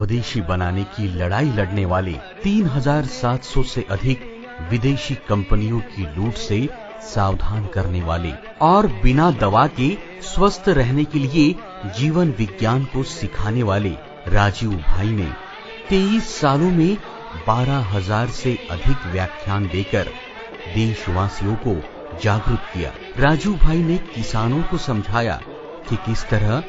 स्वदेशी बनाने की लड़ाई लड़ने वाले 3700 से अधिक विदेशी कंपनियों की लूट से सावधान करने वाले और बिना दवा के स्वस्थ रहने के लिए जीवन विज्ञान को सिखाने वाले राजीव भाई ने 23 सालों में 12,000 से अधिक व्याख्यान देकर देशवासियों को जागरूक किया। राजीव भाई ने किसानों को समझाया कि किस तरह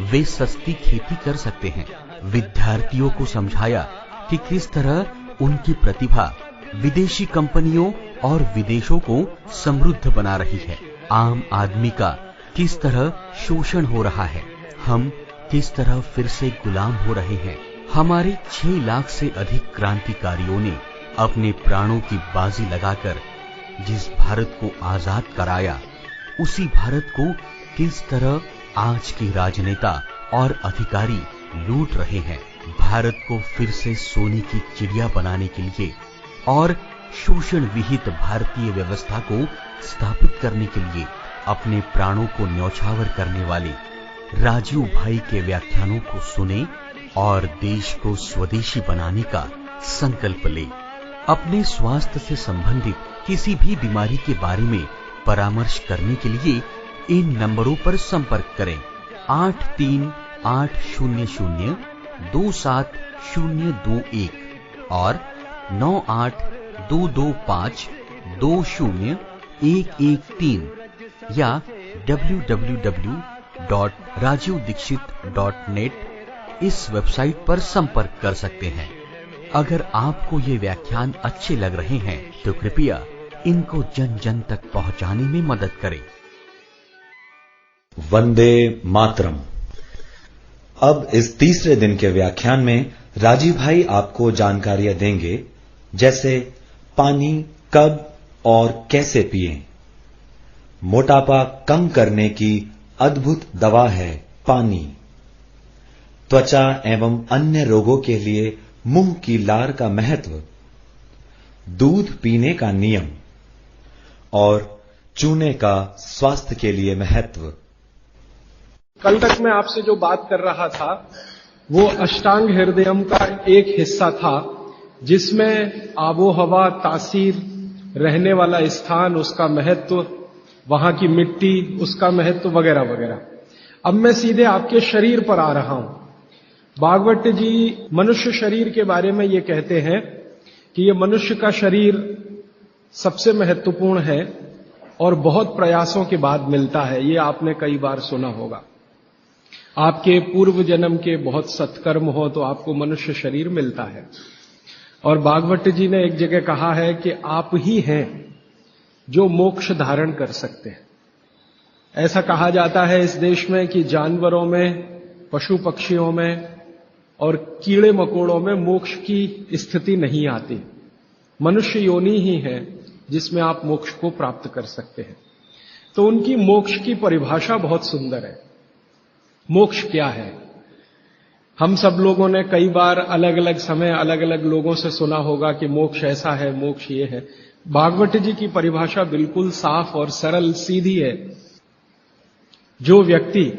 वे सस्ती खेती कर सकते हैं। विद्यार्थियों को समझाया कि किस तरह उनकी प्रतिभा विदेशी कंपनियों और विदेशों को समृद्ध बना रही है। आम आदमी का किस तरह शोषण हो रहा है, हम किस तरह फिर से गुलाम हो रहे हैं। हमारे 6 लाख से अधिक क्रांतिकारियों ने अपने प्राणों की बाजी लगाकर जिस भारत को आजाद कराया, उसी भारत को किस तरह आज के राजनेता और अधिकारी लूट रहे हैं। भारत को फिर से सोने की चिड़िया बनाने के लिए और शोषण विहित भारतीय व्यवस्था को स्थापित करने के लिए अपने प्राणों को न्यौछावर करने वाले राजीव भाई के व्याख्यानों को सुने और देश को स्वदेशी बनाने का संकल्प ले। अपने स्वास्थ्य से संबंधित किसी भी बीमारी के बारे में परामर्श करने के लिए इन नंबरों पर संपर्क करें। 8380027021 और 9822520113 या www.rajivdikshit.net इस वेबसाइट पर संपर्क कर सकते हैं। अगर आपको ये व्याख्यान अच्छे लग रहे हैं तो कृपया इनको जन जन तक पहुंचाने में मदद करें। वंदे मातरम। अब इस तीसरे दिन के व्याख्यान में राजीव भाई आपको जानकारियां देंगे, जैसे पानी कब और कैसे पिएं। मोटापा कम करने की अद्भुत दवा है पानी। त्वचा एवं अन्य रोगों के लिए मुंह की लार का महत्व, दूध पीने का नियम और चूने का स्वास्थ्य के लिए महत्व। कल तक मैं आपसे जो बात कर रहा था वो अष्टांग हृदयम का एक हिस्सा था, जिसमें आबो हवा, तासीर, रहने वाला स्थान, उसका महत्व, वहां की मिट्टी, उसका महत्व वगैरह वगैरह। अब मैं सीधे आपके शरीर पर आ रहा हूं। भागवत जी मनुष्य शरीर के बारे में ये कहते हैं कि ये मनुष्य का शरीर सबसे महत्वपूर्ण है और बहुत प्रयासों के बाद मिलता है। ये आपने कई बार सुना होगा। आपके पूर्व जन्म के बहुत सत्कर्म हो तो आपको मनुष्य शरीर मिलता है। और भागवत जी ने एक जगह कहा है कि आप ही हैं जो मोक्ष धारण कर सकते हैं। ऐसा कहा जाता है इस देश में कि जानवरों में, पशु पक्षियों में और कीड़े मकोड़ों में मोक्ष की स्थिति नहीं आती। मनुष्य योनि ही है जिसमें आप मोक्ष को प्राप्त कर सकते हैं। तो उनकी मोक्ष की परिभाषा बहुत सुंदर है। मोक्ष क्या है? हम सब लोगों ने कई बार अलग अलग समय अलग अलग लोगों से सुना होगा कि मोक्ष ऐसा है, मोक्ष ये है। भागवत जी की परिभाषा बिल्कुल साफ और सरल सीधी है। जो व्यक्ति,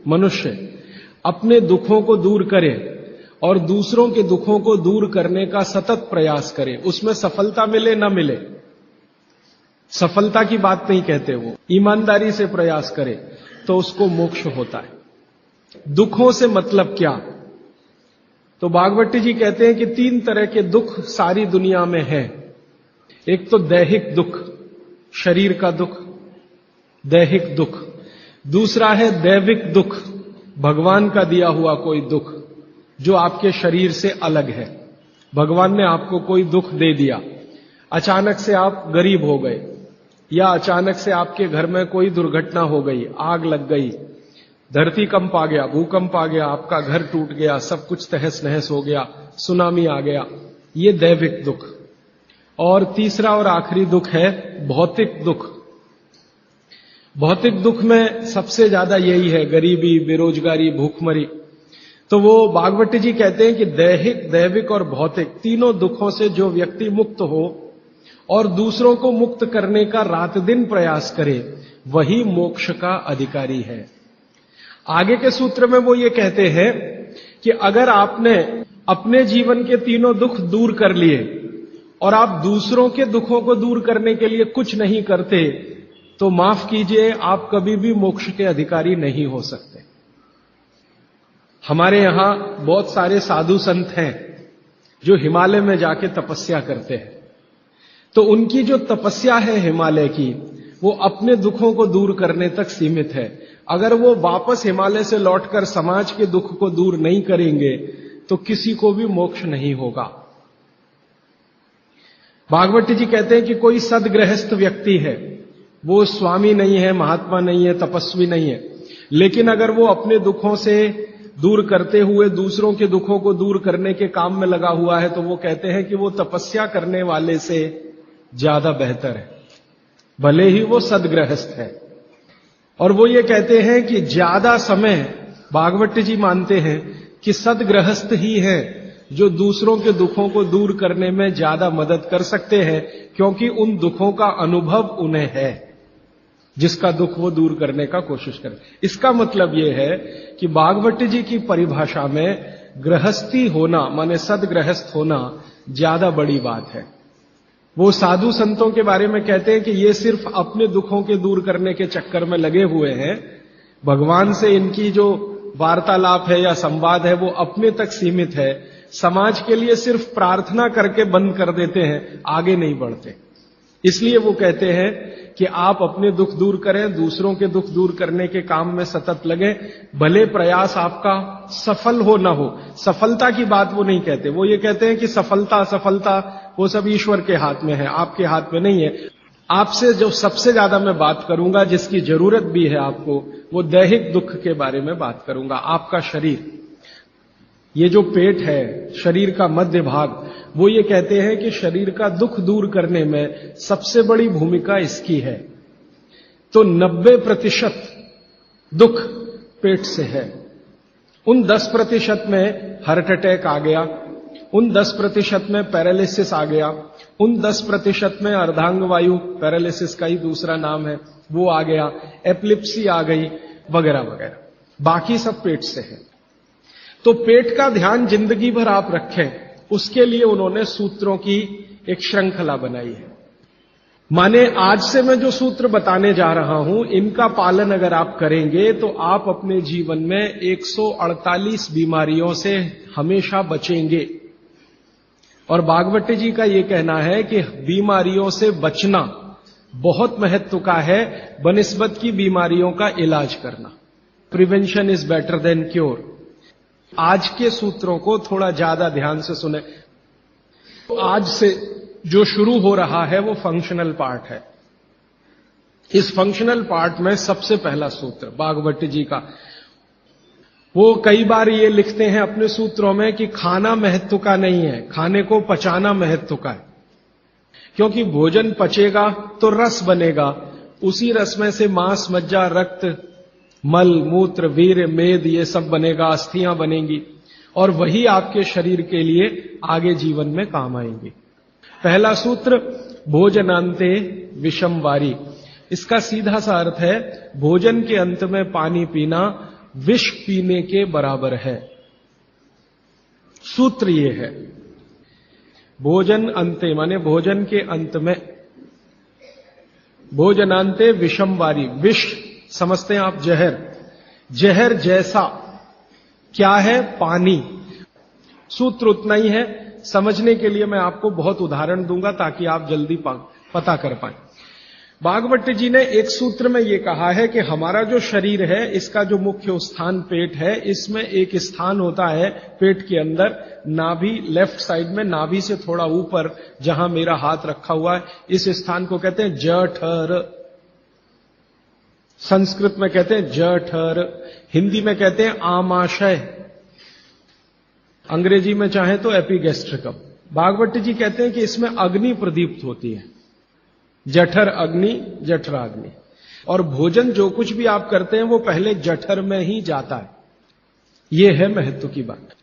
मनुष्य अपने दुखों को दूर करे और दूसरों के दुखों को दूर करने का सतत प्रयास करे, उसमें सफलता मिले न मिले, सफलता की बात नहीं कहते, वो ईमानदारी से प्रयास करे तो उसको मोक्ष होता है। दुखों से मतलब क्या? तो भागवत जी कहते हैं कि 3 तरह के दुख सारी दुनिया में है। एक तो दैहिक दुख, शरीर का दुख, दैहिक दुख। दूसरा है दैविक दुख, भगवान का दिया हुआ कोई दुख जो आपके शरीर से अलग है। भगवान ने आपको कोई दुख दे दिया, अचानक से आप गरीब हो गए, या अचानक से आपके घर में कोई दुर्घटना हो गई, आग लग गई, धरती कंप आ गया, भूकंप आ गया, आपका घर टूट गया, सब कुछ तहस नहस हो गया, सुनामी आ गया, ये दैविक दुख। और तीसरा और आखिरी दुख है भौतिक दुख। भौतिक दुख में सबसे ज्यादा यही है, गरीबी, बेरोजगारी, भूखमरी। तो वो भागवत जी कहते हैं कि दैहिक, दैविक और भौतिक तीनों दुखों से जो व्यक्ति मुक्त हो और दूसरों को मुक्त करने का रात दिन प्रयास करे, वही मोक्ष का अधिकारी है। आगे के सूत्र में वो ये कहते हैं कि अगर आपने अपने जीवन के तीनों दुख दूर कर लिए और आप दूसरों के दुखों को दूर करने के लिए कुछ नहीं करते, तो माफ कीजिए, आप कभी भी मोक्ष के अधिकारी नहीं हो सकते। हमारे यहां बहुत सारे साधु संत हैं जो हिमालय में जाके तपस्या करते हैं, तो उनकी जो तपस्या है हिमालय की, वो अपने दुखों को दूर करने तक सीमित है। अगर वो वापस हिमालय से लौटकर समाज के दुख को दूर नहीं करेंगे तो किसी को भी मोक्ष नहीं होगा। भागवत जी कहते हैं कि कोई सदगृहस्थ व्यक्ति है, वो स्वामी नहीं है, महात्मा नहीं है, तपस्वी नहीं है, लेकिन अगर वो अपने दुखों से दूर करते हुए दूसरों के दुखों को दूर करने के काम में लगा हुआ है, तो वो कहते हैं कि वो तपस्या करने वाले से ज्यादा बेहतर है, भले ही वो सदगृहस्थ है। और वो ये कहते हैं कि ज्यादा समय, भागवत जी मानते हैं कि सदगृहस्थ ही है जो दूसरों के दुखों को दूर करने में ज्यादा मदद कर सकते हैं, क्योंकि उन दुखों का अनुभव उन्हें है, जिसका दुख वो दूर करने का कोशिश करें। इसका मतलब यह है कि भागवत जी की परिभाषा में गृहस्थी होना माने सदगृहस्थ होना ज्यादा बड़ी बात है। वो साधु संतों के बारे में कहते हैं कि ये सिर्फ अपने दुखों के दूर करने के चक्कर में लगे हुए हैं, भगवान से इनकी जो वार्तालाप है या संवाद है वो अपने तक सीमित है, समाज के लिए सिर्फ प्रार्थना करके बंद कर देते हैं, आगे नहीं बढ़ते। इसलिए वो कहते हैं कि आप अपने दुख दूर करें, दूसरों के दुख दूर करने के काम में सतत लगे, भले प्रयास आपका सफल हो ना हो। सफलता की बात वो नहीं कहते, वो ये कहते हैं कि सफलता असफलता वो सब ईश्वर के हाथ में है, आपके हाथ में नहीं है। आपसे जो सबसे ज्यादा मैं बात करूंगा, जिसकी जरूरत भी है आपको, वो दैहिक दुख के बारे में बात करूंगा। आपका शरीर, ये जो पेट है, शरीर का मध्य भाग, वो ये कहते हैं कि शरीर का दुख दूर करने में सबसे बड़ी भूमिका इसकी है। तो 90% दुख पेट से है। उन 10% में हार्ट अटैक आ गया, उन 10% में पैरालिसिस आ गया, उन 10% में अर्धांग वायु, पैरालिसिस का ही दूसरा नाम है, वो आ गया, एपिलेप्सी आ गई, वगैरह वगैरह। बाकी सब पेट से है। तो पेट का ध्यान जिंदगी भर आप रखें, उसके लिए उन्होंने सूत्रों की एक श्रृंखला बनाई है। माने आज से मैं जो सूत्र बताने जा रहा हूं, इनका पालन अगर आप करेंगे तो आप अपने जीवन में 148 बीमारियों से हमेशा बचेंगे। और भागवत जी का यह कहना है कि बीमारियों से बचना बहुत महत्व का है बनिस्बत की बीमारियों का इलाज करना। Prevention is better than cure. आज के सूत्रों को थोड़ा ज्यादा ध्यान से सुने। तो आज से जो शुरू हो रहा है वो फंक्शनल पार्ट है। इस फंक्शनल पार्ट में सबसे पहला सूत्र भागवत जी का, वो कई बार ये लिखते हैं अपने सूत्रों में कि खाना महत्व का नहीं है, खाने को पचाना महत्व का है। क्योंकि भोजन पचेगा तो रस बनेगा, उसी रस में से मांस, मज्जा, रक्त, मल, मूत्र, वीर्य, मेद, ये सब बनेगा, अस्थियां बनेंगी, और वही आपके शरीर के लिए आगे जीवन में काम आएंगी। पहला सूत्र भोजनांते विषम वारी। इसका सीधा सा अर्थ है भोजन के अंत में पानी पीना विष पीने के बराबर है। सूत्र ये है, भोजन अंते माने भोजन के अंत में, भोजनांते विषम वारी। विष समझते हैं आप जहर, जहर जैसा क्या है? पानी। सूत्र उतना ही है। समझने के लिए मैं आपको बहुत उदाहरण दूंगा ताकि आप जल्दी पता कर पाएं। भागवत जी ने एक सूत्र में यह कहा है कि हमारा जो शरीर है, इसका जो मुख्य स्थान पेट है, इसमें एक स्थान होता है पेट के अंदर, नाभि, लेफ्ट साइड में, नाभि से थोड़ा ऊपर जहां मेरा हाथ रखा हुआ है, इस स्थान को कहते हैं जठर। संस्कृत में कहते हैं जठर, हिंदी में कहते हैं आमाशय, अंग्रेजी में चाहे तो एपिगैस्ट्रिकम। भागवत जी कहते हैं कि इसमें अग्नि प्रदीप्त होती है, जठर अग्नि, जठराग्नि। और भोजन जो कुछ भी आप करते हैं वो पहले जठर में ही जाता है। यह है महत्व की बात।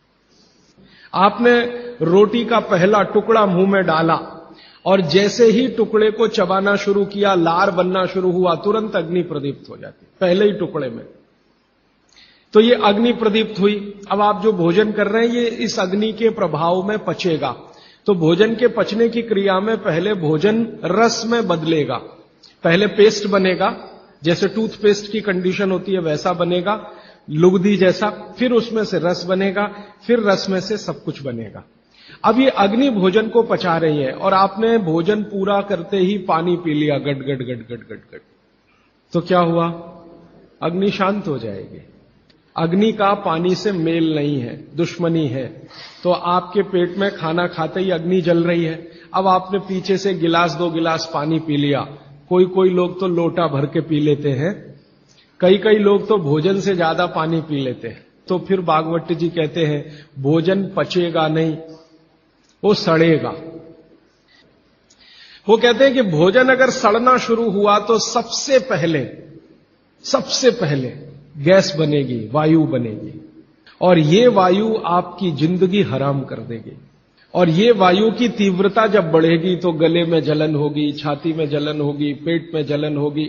आपने रोटी का पहला टुकड़ा मुंह में डाला और जैसे ही टुकड़े को चबाना शुरू किया, लार बनना शुरू हुआ, तुरंत अग्नि प्रदीप्त हो जाती, पहले ही टुकड़े में। तो ये अग्नि प्रदीप्त हुई। अब आप जो भोजन कर रहे हैं ये इस अग्नि के प्रभाव में पचेगा। तो भोजन के पचने की क्रिया में पहले भोजन रस में बदलेगा। पहले पेस्ट बनेगा, जैसे टूथपेस्ट की कंडीशन होती है वैसा बनेगा, लुगदी जैसा। फिर उसमें से रस बनेगा, फिर रस में से सब कुछ बनेगा। अब ये अग्नि भोजन को पचा रही है और आपने भोजन पूरा करते ही पानी पी लिया, गट गट गट गट गट गट, तो क्या हुआ? अग्नि शांत हो जाएगी। अग्नि का पानी से मेल नहीं है, दुश्मनी है। तो आपके पेट में खाना खाते ही अग्नि जल रही है। अब आपने पीछे से गिलास 2 गिलास पानी पी लिया। कोई कोई लोग तो लोटा भर के पी लेते हैं, कई लोग तो भोजन से ज्यादा पानी पी लेते हैं। तो फिर भागवत जी कहते हैं भोजन पचेगा नहीं, वो सड़ेगा। वो कहते हैं कि भोजन अगर सड़ना शुरू हुआ तो सबसे पहले गैस बनेगी, वायु बनेगी, और ये वायु आपकी जिंदगी हराम कर देगी। और ये वायु की तीव्रता जब बढ़ेगी तो गले में जलन होगी, छाती में जलन होगी, पेट में जलन होगी।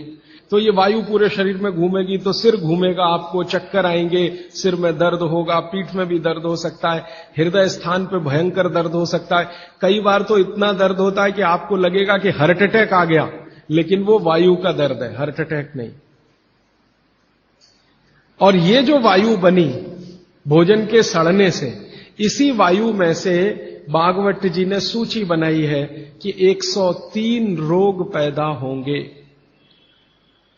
तो ये वायु पूरे शरीर में घूमेगी तो सिर घूमेगा, आपको चक्कर आएंगे, सिर में दर्द होगा, पीठ में भी दर्द हो सकता है, हृदय स्थान पे भयंकर दर्द हो सकता है। कई बार तो इतना दर्द होता है कि आपको लगेगा कि हार्ट अटैक आ गया, लेकिन वो वायु का दर्द है, हार्ट अटैक नहीं। और ये जो वायु बनी भोजन के सड़ने से, इसी वायु में से भागवत जी ने सूची बनाई है कि 103 रोग पैदा होंगे।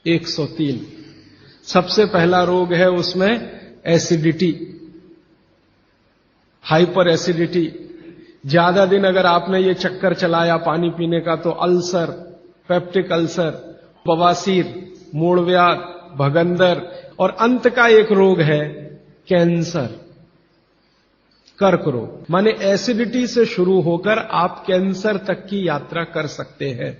103। सबसे पहला रोग है उसमें एसिडिटी, हाइपर एसिडिटी। ज्यादा दिन अगर आपने ये चक्कर चलाया पानी पीने का तो अल्सर, पेप्टिक अल्सर, बवासीर, मूलव्याध, भगंदर, और अंत का एक रोग है कैंसर, कर्क रोग। माने एसिडिटी से शुरू होकर आप कैंसर तक की यात्रा कर सकते हैं।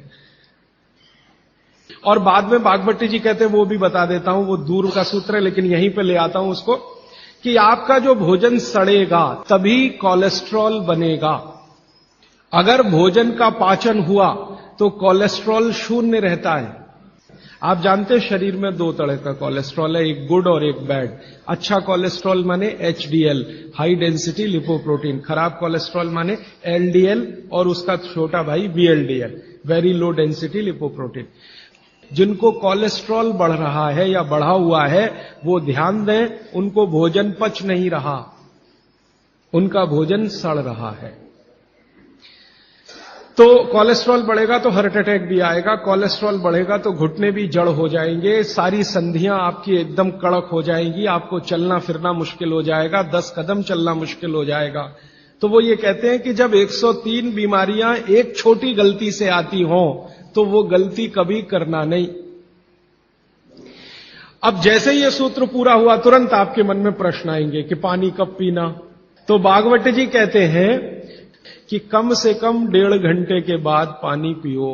और बाद में भागवत जी कहते हैं, वो भी बता देता हूं, वो दूर का सूत्र है लेकिन यहीं पे ले आता हूं उसको, कि आपका जो भोजन सड़ेगा तभी कोलेस्ट्रॉल बनेगा। अगर भोजन का पाचन हुआ तो कोलेस्ट्रॉल शून्य रहता है। आप जानते हैं शरीर में 2 तरह का कोलेस्ट्रॉल है, एक गुड और एक बैड। अच्छा कोलेस्ट्रॉल माने HDL, हाई डेंसिटी लिपोप्रोटीन। खराब कोलेस्ट्रॉल माने LDL और उसका छोटा भाई VLDL, very low density lipoprotein. जिनको कोलेस्ट्रॉल बढ़ रहा है या बढ़ा हुआ है वो ध्यान दें, उनको भोजन पच नहीं रहा, उनका भोजन सड़ रहा है। तो कोलेस्ट्रॉल बढ़ेगा तो हार्ट अटैक भी आएगा, कोलेस्ट्रॉल बढ़ेगा तो घुटने भी जड़ हो जाएंगे, सारी संधियां आपकी एकदम कड़क हो जाएंगी, आपको चलना फिरना मुश्किल हो जाएगा, 10 कदम चलना मुश्किल हो जाएगा। तो वो ये कहते हैं कि जब 103 बीमारियां एक छोटी गलती से आती हों तो वो गलती कभी करना नहीं। अब जैसे ये सूत्र पूरा हुआ तुरंत आपके मन में प्रश्न आएंगे कि पानी कब पीना। तो भागवत जी कहते हैं कि कम से कम 1.5 घंटे के बाद पानी पियो।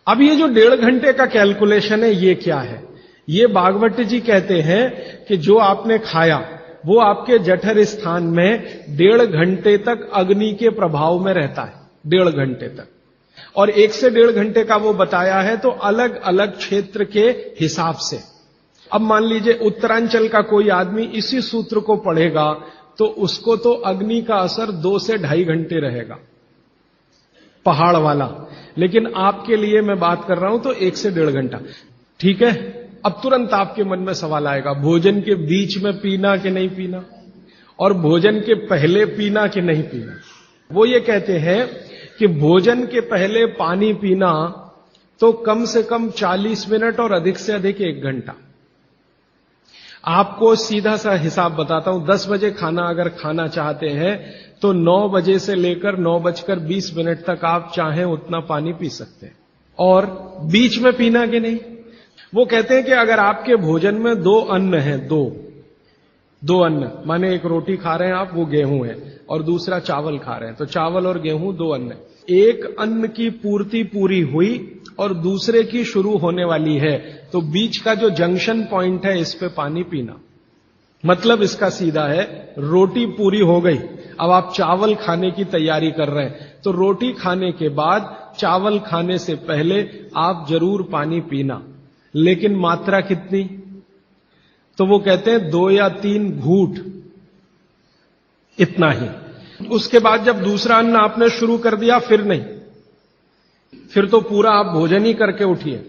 अब ये जो 1.5 घंटे का कैलकुलेशन है ये क्या है? ये भागवत जी कहते हैं कि जो आपने खाया वो आपके जठर स्थान में 1.5 घंटे तक अग्नि के प्रभाव में रहता है, 1.5 घंटे तक। और 1 से 1.5 घंटे का वो बताया है तो अलग अलग क्षेत्र के हिसाब से। अब मान लीजिए उत्तरांचल का कोई आदमी इसी सूत्र को पढ़ेगा तो उसको तो अग्नि का असर 2 से 2.5 घंटे रहेगा, पहाड़ वाला। लेकिन आपके लिए मैं बात कर रहा हूं तो 1 से 1.5 घंटा, ठीक है। अब तुरंत आपके मन में सवाल आएगा, भोजन के बीच में पीना कि नहीं पीना, और भोजन के पहले पीना कि नहीं पीना। वो ये कहते हैं कि भोजन के पहले पानी पीना तो कम से कम 40 मिनट और अधिक से अधिक 1 घंटा। आपको सीधा सा हिसाब बताता हूं, 10 बजे खाना अगर खाना चाहते हैं तो 9 बजे से लेकर 9:20 तक आप चाहें उतना पानी पी सकते हैं। और बीच में पीना कि नहीं, वो कहते हैं कि अगर आपके भोजन में 2 अन्न है, दो अन्न माने एक रोटी खा रहे हैं आप, वो गेहूं है, और दूसरा चावल खा रहे हैं, तो चावल और गेहूं 2 अन्न। एक अन्न की पूर्ति पूरी हुई और दूसरे की शुरू होने वाली है, तो बीच का जो जंक्शन पॉइंट है इस पे पानी पीना। मतलब इसका सीधा है, रोटी पूरी हो गई, अब आप चावल खाने की तैयारी कर रहे हैं, तो रोटी खाने के बाद चावल खाने से पहले आप जरूर पानी पीना। लेकिन मात्रा कितनी? तो वो कहते हैं 2 या 3 घूंट, इतना ही। उसके बाद जब दूसरा अन्न आपने शुरू कर दिया फिर नहीं, फिर तो पूरा आप भोजन ही करके उठिए।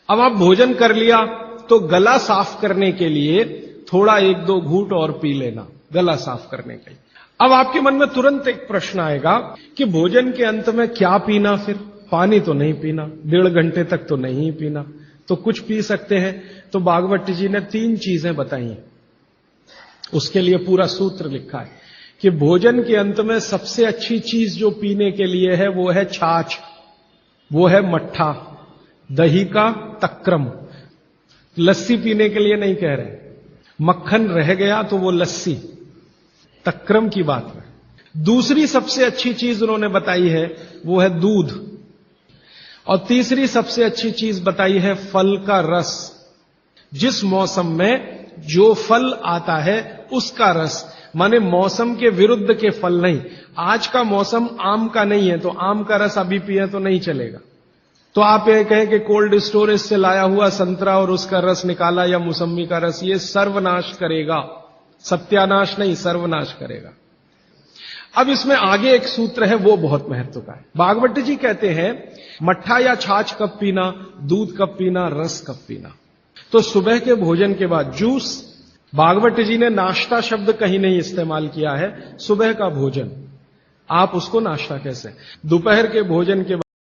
अब आप भोजन कर लिया तो गला साफ करने के लिए थोड़ा 1-2 घूंट और पी लेना, गला साफ करने के लिए। अब आपके मन में तुरंत एक प्रश्न आएगा कि भोजन के अंत में क्या पीना, फिर पानी तो नहीं पीना, 1.5 घंटे तक तो नहीं पीना, तो कुछ पी सकते हैं। तो भागवत जी ने 3 चीजें बताई हैं, उसके लिए पूरा सूत्र लिखा है कि भोजन के अंत में सबसे अच्छी चीज जो पीने के लिए है वो है छाछ, वो है मट्ठा, दही का तक्रम। लस्सी पीने के लिए नहीं कह रहे, मक्खन रह गया तो वो लस्सी, तक्रम की बात है। दूसरी सबसे अच्छी चीज उन्होंने बताई है वो है दूध, और तीसरी सबसे अच्छी चीज बताई है फल का रस। जिस मौसम में जो फल आता है उसका रस, माने मौसम के विरुद्ध के फल नहीं। आज का मौसम आम का नहीं है तो आम का रस अभी पिए तो नहीं चलेगा। तो आप ये कहें कि कोल्ड स्टोरेज से लाया हुआ संतरा और उसका रस निकाला या मौसमी का रस, ये सर्वनाश करेगा, सत्यानाश नहीं, सर्वनाश करेगा। अब इसमें आगे एक सूत्र है वो बहुत महत्व का है। भागवत जी कहते हैं मट्ठा या छाछ कब पीना, दूध कब पीना, रस कब पीना। तो सुबह के भोजन के बाद जूस, भागवत जी ने नाश्ता शब्द कहीं नहीं इस्तेमाल किया है। सुबह का भोजन आप उसको नाश्ता कैसे, दोपहर के भोजन के